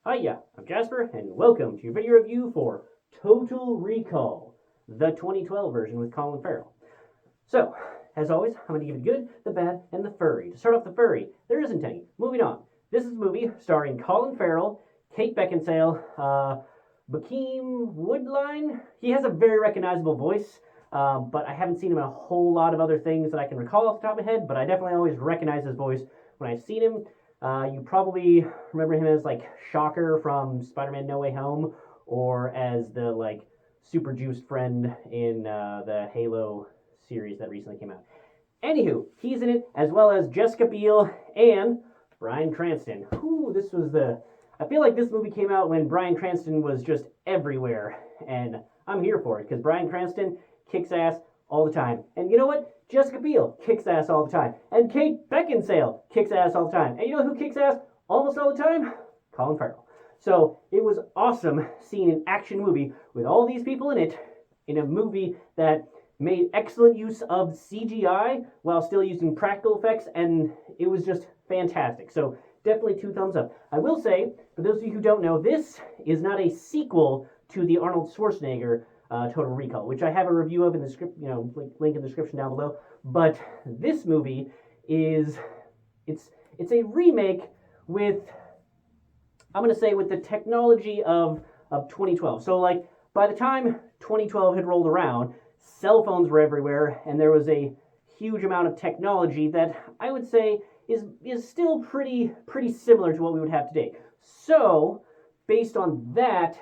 Hiya, I'm Jasper, and welcome to your video review for Total Recall, the 2012 version with Colin Farrell. So, as always, I'm going to give it good, the bad, and the furry. To start off the furry, there isn't any. Moving on. This is a movie starring Colin Farrell, Kate Beckinsale, Bokeem Woodbine. He has a very recognizable voice, but I haven't seen him in a whole lot of other things that I can recall off the top of my head, but I definitely always recognize his voice when I've seen him. You probably remember him as like Shocker from Spider-Man No Way Home, or as the like super juiced friend in the Halo series that recently came out. Anywho, he's in it, as well as Jessica Biel and Bryan Cranston. I feel like this movie came out when Bryan Cranston was just everywhere, and I'm here for it, because Bryan Cranston kicks ass all the time. And you know what? Jessica Biel kicks ass all the time. And Kate Beckinsale kicks ass all the time. And you know who kicks ass almost all the time? Colin Farrell. So it was awesome seeing an action movie with all these people in it, in a movie that made excellent use of CGI while still using practical effects, and it was just fantastic. So definitely 2 thumbs up. I will say, for those of you who don't know, this is not a sequel to the Arnold Schwarzenegger Total Recall, which I have a review of in the script, link in the description down below. But this movie it's a remake with, I'm gonna say, with the technology of 2012. So like by the time 2012 had rolled around, cell phones were everywhere, and there was a huge amount of technology that I would say is still pretty similar to what we would have today. So based on that,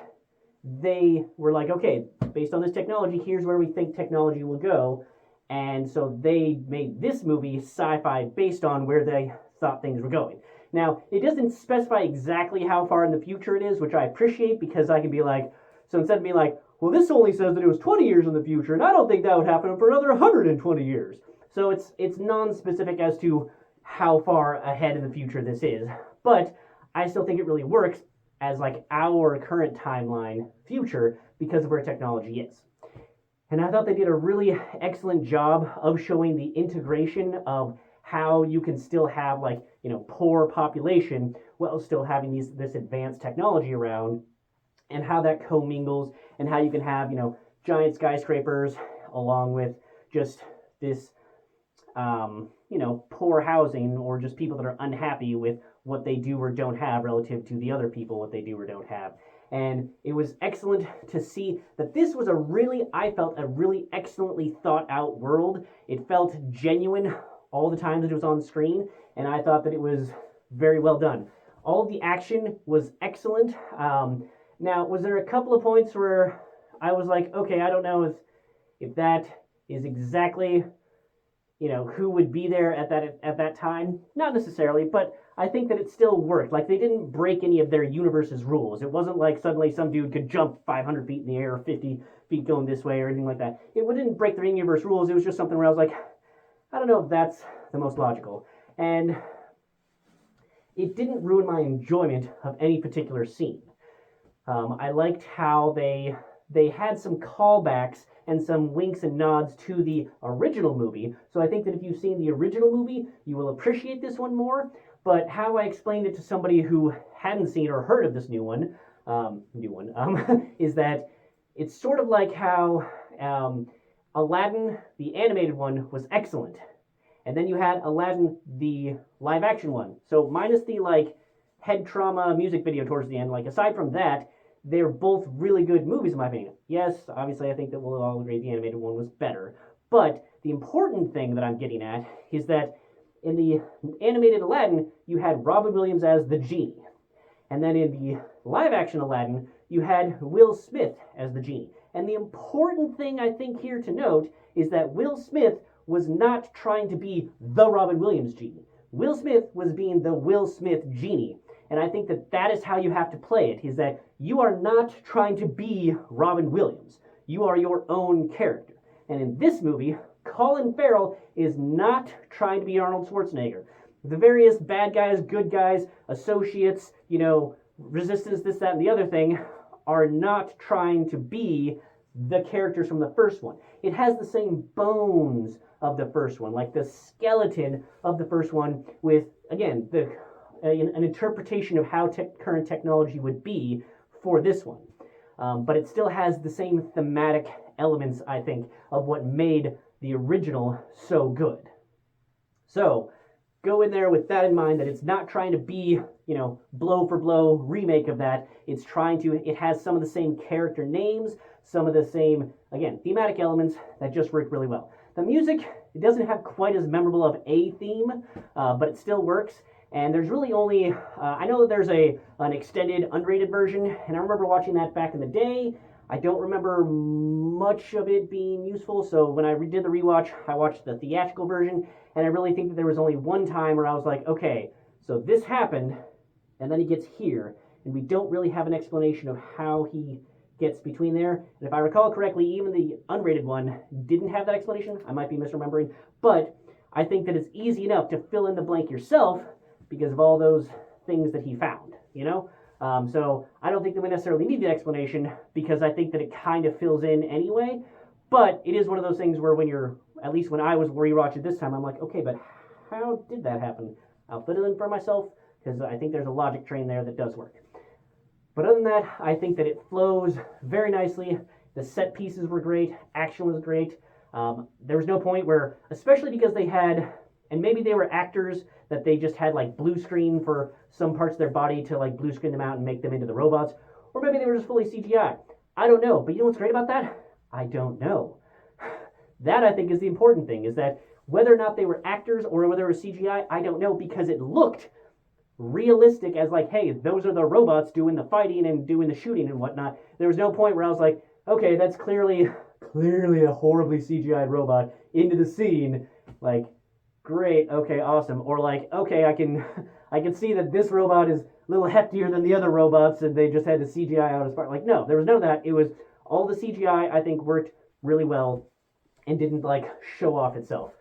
they were like, okay, based on this technology, here's where we think technology will go. And so they made this movie sci-fi based on where they thought things were going. Now, it doesn't specify exactly how far in the future it is, which I appreciate, because I can be like, so instead of being like, well, this only says that it was 20 years in the future, and I don't think that would happen for another 120 years. So it's non-specific as to how far ahead in the future this is. But I still think it really works as like our current timeline future because of where technology is. And I thought they did a really excellent job of showing the integration of how you can still have like, poor population while still having this advanced technology around, and how that commingles, and how you can have, giant skyscrapers along with just this poor housing, or just people that are unhappy with what they do or don't have relative to the other people, what they do or don't have. And it was excellent to see that this was I felt a really excellently thought out world. It felt genuine all the times that it was on screen, and I thought that it was very well done. All of the action was excellent. Now, was there a couple of points where I was like, okay, I don't know if that is exactly who would be there at that time? Not necessarily, but I think that it still worked. Like, they didn't break any of their universe's rules. It wasn't like suddenly some dude could jump 500 feet in the air, or 50 feet going this way, or anything like that. It didn't break their universe rules. It was just something where I was like, I don't know if that's the most logical. And it didn't ruin my enjoyment of any particular scene. I liked how they had some callbacks and some winks and nods to the original movie. So I think that if you've seen the original movie, you will appreciate this one more. But how I explained it to somebody who hadn't seen or heard of this new one, is that it's sort of like how Aladdin, the animated one, was excellent. And then you had Aladdin, the live action one. So minus the like head trauma music video towards the end, like aside from that, they're both really good movies in my opinion. Yes, obviously I think that we'll all agree the animated one was better. But the important thing that I'm getting at is that in the animated Aladdin, you had Robin Williams as the genie. And then in the live action Aladdin, you had Will Smith as the genie. And the important thing I think here to note is that Will Smith was not trying to be the Robin Williams genie. Will Smith was being the Will Smith genie. And I think that is how you have to play it, is that you are not trying to be Robin Williams. You are your own character. And in this movie, Colin Farrell is not trying to be Arnold Schwarzenegger. The various bad guys, good guys, associates, resistance, this, that, and the other thing, are not trying to be the characters from the first one. It has the same bones of the first one, like the skeleton of the first one, with, again, the an interpretation of how current technology would be for this one. But it still has the same thematic elements, I think, of what made the original so good. So go in there with that in mind, that it's not trying to be, blow for blow remake of that. It has some of the same character names, some of the same, again, thematic elements that just work really well. The music, it doesn't have quite as memorable of a theme, but it still works. And there's really only, I know that there's an extended, unrated version, and I remember watching that back in the day. I don't remember much of it being useful, so when I did the rewatch, I watched the theatrical version, and I really think that there was only one time where I was like, okay, so this happened, and then he gets here, and we don't really have an explanation of how he gets between there. And if I recall correctly, even the unrated one didn't have that explanation. I might be misremembering, but I think that it's easy enough to fill in the blank yourself because of all those things that he found, So I don't think that we necessarily need the explanation, because I think that it kind of fills in anyway. But it is one of those things where at least when I was rewatching this time, I'm like, okay, but how did that happen? I'll fill it in for myself, because I think there's a logic train there that does work. But other than that, I think that it flows very nicely. The set pieces were great. Action was great. There was no point where, especially because they had, and maybe they were actors that they just had like blue screen for some parts of their body to like blue screen them out and make them into the robots, or maybe they were just fully CGI. I don't know, but you know what's great about that? I don't know. That, I think, is the important thing, is that whether or not they were actors or whether it was CGI, I don't know, because it looked realistic as like, hey, those are the robots doing the fighting and doing the shooting and whatnot. There was no point where I was like, okay, that's clearly a horribly CGI'd robot into the scene. Like, great, okay, awesome. Or like, okay, I can see that this robot is a little heftier than the other robots and they just had to CGI out as part. Like, no, there was none of that. It was all the CGI, I think, worked really well and didn't like show off itself.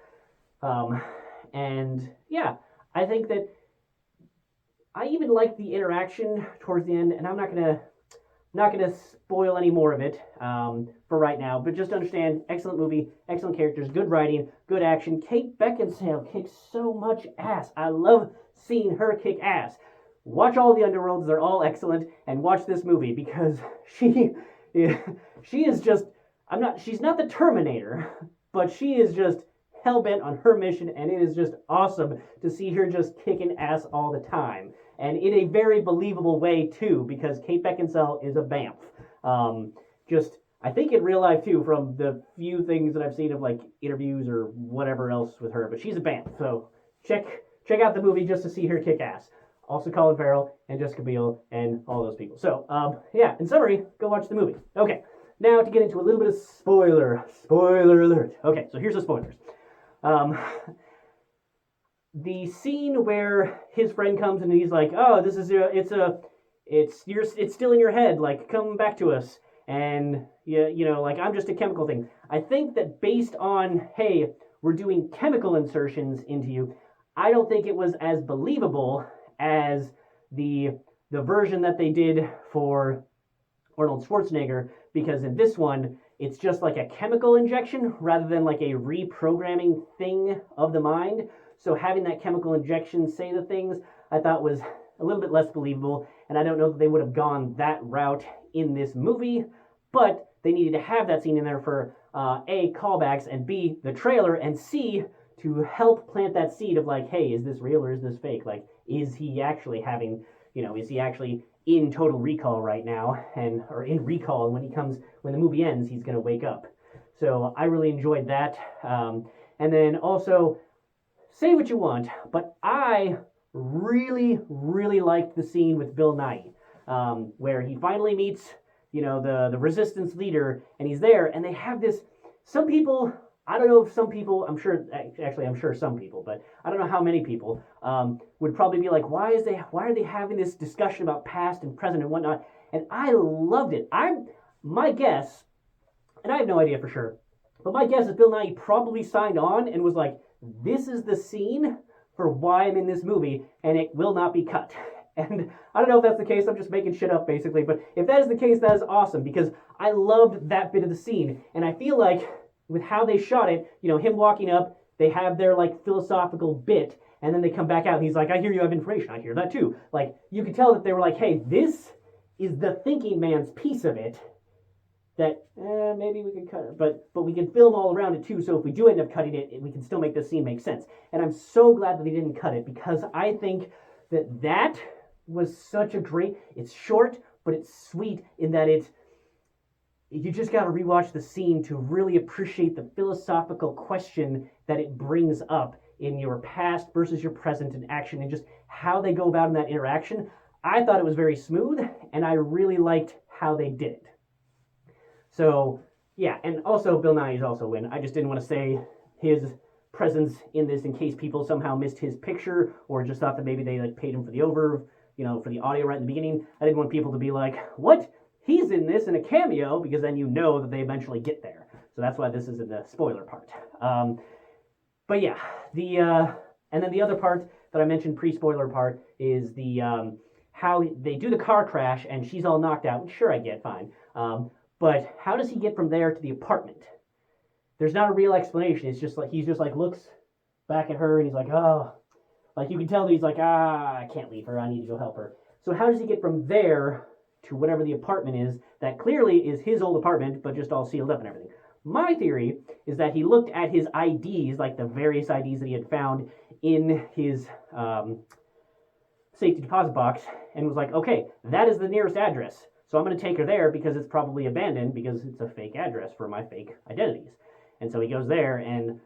And yeah, I think that I even liked the interaction towards the end, and I'm not gonna spoil any more of it for right now, but just understand, excellent movie, excellent characters, good writing, good action. Kate Beckinsale kicks so much ass. I love seeing her kick ass. Watch all the Underworlds, they're all excellent, and watch this movie, because she is just, she's not the Terminator, but she is just hell-bent on her mission, and it is just awesome to see her just kicking ass all the time. And in a very believable way, too, because Kate Beckinsale is a BAMF. I think in real life, too, from the few things that I've seen of, like, interviews or whatever else with her, but she's a BAMF. So check out the movie just to see her kick ass. Also Colin Farrell and Jessica Biel and all those people. So, yeah, in summary, go watch the movie. Okay, now to get into a little bit of spoiler alert. Okay, so here's the spoilers. The scene where his friend comes and he's like, "Oh, this is it's still in your head. Like, come back to us." And like, I'm just a chemical thing. I think that based on, hey, we're doing chemical insertions into you, I don't think it was as believable as the version that they did for Arnold Schwarzenegger, because in this one, it's just like a chemical injection rather than like a reprogramming thing of the mind. So having that chemical injection say the things, I thought was a little bit less believable, and I don't know that they would have gone that route in this movie, but they needed to have that scene in there for A, callbacks, and B, the trailer, and C, to help plant that seed of like, hey, is this real or is this fake? Like, is he actually having, is he actually in Total Recall right now, or in Recall, and when the movie ends, he's going to wake up. So I really enjoyed that. And then also, say what you want, but I really, really liked the scene with Bill Nighy, where he finally meets, the resistance leader, and he's there, and they have this, some people, I don't know if some people, I'm sure some people, but I don't know how many people would probably be like, why are they having this discussion about past and present and whatnot? And I loved it. My guess, and I have no idea for sure, but my guess is Bill Nighy probably signed on and was like, this is the scene for why I'm in this movie, and it will not be cut. And I don't know if that's the case, I'm just making shit up basically, but if that is the case, that is awesome, because I loved that bit of the scene, and I feel like with how they shot it, him walking up, they have their like philosophical bit, And then they come back out and he's like, I hear you have information. I hear that too. Like, you could tell that they were like, hey, this is the thinking man's piece of it that maybe we can cut it, but we can film all around it too. So if we do end up cutting it, we can still make this scene make sense. And I'm so glad that they didn't cut it, because I think that was such a great. It's short, but it's sweet in that you just got to rewatch the scene to really appreciate the philosophical question that it brings up in your past versus your present in action, and just how they go about in that interaction. I thought it was very smooth, and I really liked how they did it. So, yeah, and also Bill Nighy is also in. I just didn't want to say his presence in this in case people somehow missed his picture or just thought that maybe they like paid him for the for the audio right in the beginning. I didn't want people to be like, what? He's in this in a cameo, because then you know that they eventually get there. So that's why this is in the spoiler part. But yeah, and then the other part that I mentioned pre-spoiler part is how they do the car crash and she's all knocked out. Sure, I get fine. But how does he get from there to the apartment? There's not a real explanation. It's just like he's just like looks back at her and he's like, oh, like you can tell that he's like, I can't leave her. I need to go help her. So how does he get from there to whatever the apartment is that clearly is his old apartment, but just all sealed up and everything? My theory is that he looked at his IDs, like the various IDs that he had found in his safety deposit box, and was like, okay, that is the nearest address. So I'm going to take her there because it's probably abandoned because it's a fake address for my fake identities. And so he goes there and,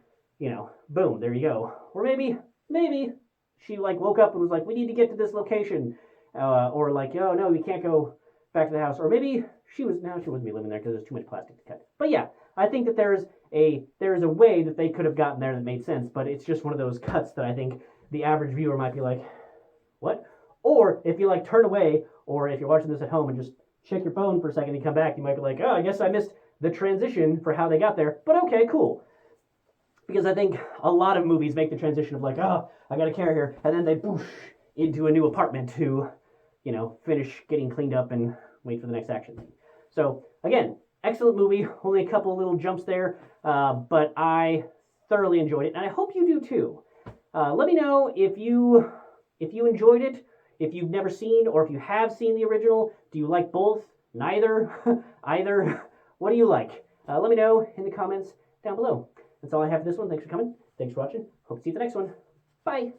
boom, there you go. Or maybe she like woke up and was like, we need to get to this location. Or like, oh no, we can't go back to the house. Or maybe she wouldn't be living there because there's too much plastic to cut. But yeah, I think that there is a way that they could have gotten there that made sense, but it's just one of those cuts that I think the average viewer might be like, what? Or if you like turn away, or if you're watching this at home and just check your phone for a second and come back, you might be like, oh, I guess I missed the transition for how they got there, but okay, cool. Because I think a lot of movies make the transition of like, oh, I got a carrier, and then they boosh into a new apartment to, finish getting cleaned up and wait for the next action scene. So again, excellent movie, only a couple of little jumps there, but I thoroughly enjoyed it, and I hope you do too. Let me know if you enjoyed it, if you've never seen, or if you have seen the original. Do you like both? Neither? Either? What do you like? Let me know in the comments down below. That's all I have for this one. Thanks for coming. Thanks for watching. Hope to see you at the next one. Bye.